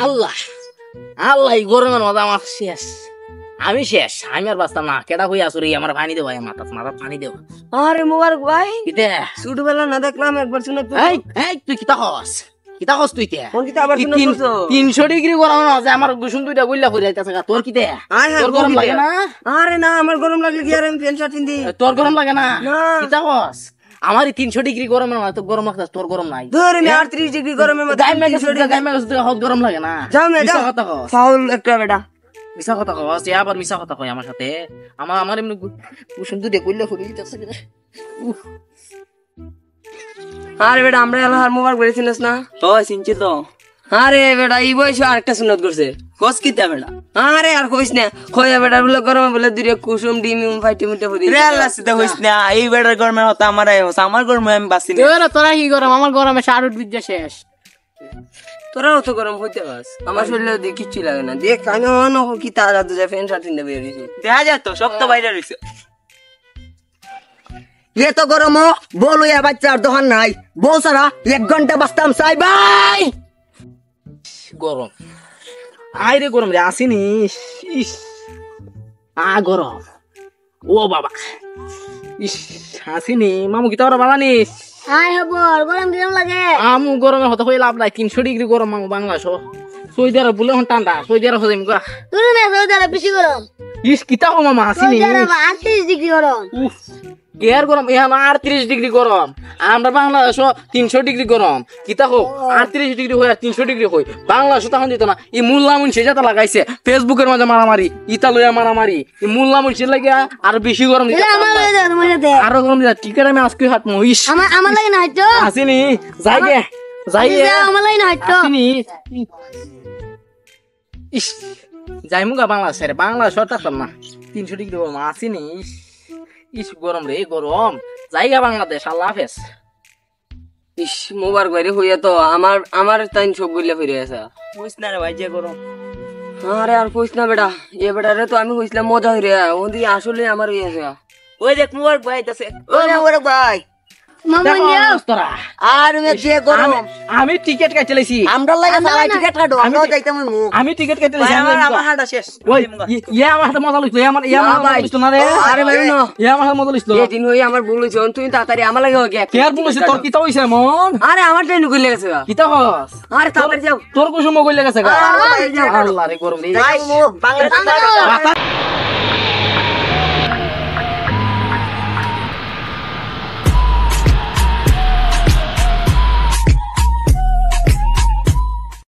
আল্লাহ আল্লাহ গরমের মজা আমার শেষ। আমি শেষ, আমি আর বাঁচতাম না। কেডা হয়ে আসুরি আমার পানি দেবো, মাথা পানি দেবো। আরে মোবারক ভাই, কিতে ছোটবেলা না দেখলাম একবার শুনে তো। এই তুই কিতা হস তুই কে? কোন কিতা আবার শুনে করছো? 300 ডিগ্রি গরম আছে, আমার গুসুম দুইটা গইলা পড়ে যাইতাছে। তোর কিতে? তোর গরম লাগে না? আরে না, আমার গরম লাগলে কি আর আমি প্যান্ট শার্ট কিনদি? তোর গরম লাগে না? না। কিতা হস? আমার 300 ডিগ্রি গরমের মধ্যে তো গরম লাগতাছে, তোর গরম নাই। ধরে নে 38 ডিগ্রি গরমের মধ্যে গায়ে মেঘে হত গরম লাগে না? যাও না যাও, কথা কস, ফাউল একটা বেটা। মিছা কথা কস, আবার মিছা কথা কই আমার সাথে। আমার এমনি গুসুম দুইটা গইলা পড়ে যাইতাছে। আরে বেটা, আমরা আল্লাহর মোবারক বলেছিস না? তো চিনছি তো। আরে বেটা, এই বয়সে আরেকটা সুন্নত করছে। কস কিতা বেটা? আরে আর কইস না, কইয়া বেটা বলে গরমে বলে দুইটা কুসুম ডিম ফাইটে মুটে পড়ি। রে আল্লাহ সিধা হইস না, এই বেটার গরমের হতা আমার আমার গরমে আমি বাঁচি না। তোরা কি গরম? আমার গরমে শারুট বিদ্যা শেষ। তোরাও তো গরম হইতে পাস, আমার শরীরে দিয়ে কিচ্ছু লাগে না। দেখ আমি অন কি তাজা তুজা প্যান্ট শার্ট কিনতে বেরিয়েছি। দেখা যায় তো, সব তো বাইরে রইছে। ये तो गरम हो बोलो या बच्चा दোকান নাই বউ সারা 1 ঘন্টা বাঁচতাম চাই ভাই। গরম আইরে গরম রে, আসিনি। ইস গরম, ও বাবা। ইস আসিনি মামু, কি তোরা বাবা নিস? গরম কিরম লাগে? আমু গরমের হতে হয়ে লাভ নাই। 300 ডিগ্রি গরম মামু বাংলাদেশ। সৌদি আরব বলে হন ঠান্ডা, সৌদি আরব হয়ে গা। তুই না সৌদি আরব বেশি গরম। ইস কিতা হো মামা, আসিনি। সৌদি আরব 38 ডিগ্রি গরম। উফ এর গরম, এখন 38 ডিগ্রি গরম। আমরা বাংলাদেশ 300 ডিগ্রি গরম। কিতা হোক 38 ডিগ্রি হয়ে 300 ডিগ্রি হই, বাংলাদেশ তখন দিত না। এই মোল্লা মুন্সি যেটা লাগাইছে ফেসবুকের মাঝে মারামারি, ইতা লইয়া মারামারি, এই মোল্লা মুন্সির লাগে আর বেশি গরম দিতে। আমার লাগে দাও, তোমার সাথে আরো গরম দিতে। টিকেট আমি আজকে হাত মহিষ আমার লাগে না হয়তো। আসিনি, যাই গে আমার লাগে না হয়তো। আসিনি। ইস যাই মুগা বাংলাদেশের, বাংলাদেশ থাকতাম না। 300 ডিগ্রি গরম আসিনি। ইস গরম রে গরম, জায়গা বাংলাদেশ। আল্লাহ হাফেজ। ইস মোবারক ভাই রে, হইয়া তো আমার তাইন সব গইলা ফিরে আছে। হইস না রে ভাই, যে গরম। আরে আর কইস না বেটা, এ বেটা রে তো আমি কইছিলাম মজা হইরে, ওদি আসলে আমার হই আছে। ওই দেখ মুবারক ভাই আইতাছে। ও মোবারক ভাই, মামুন যাও। তোরা আর মে যে গরম আমি টিকেট কাটতে লাইছি। আমরা লাগে সারা টিকেট কাটো, আমরাও যাইতাম। আমি টিকেট কাটতে লাইছি। আমার হাঁটা শেষ। ওই ইয়া আমার হাতে মজা লইতো, আমার মজা লইতো না রে। আরে ভাই না, আমার হাতে মজা লইতো। এই দিন হই আমার ভুল হইছে, তুই তাড়াতাড়ি আমার লাগে হোক। কে আর বলেছে তোর কিতা হইছে মন? আরে আমার ট্রেন কইলে গেছে। কিতা হস? আরে তাড়াতাড়ি যাও। তোর কুসুম কইলে গেছে গা। তাড়াতাড়ি যাও। আল্লাহ রে গরম রে। বাংলাদেশ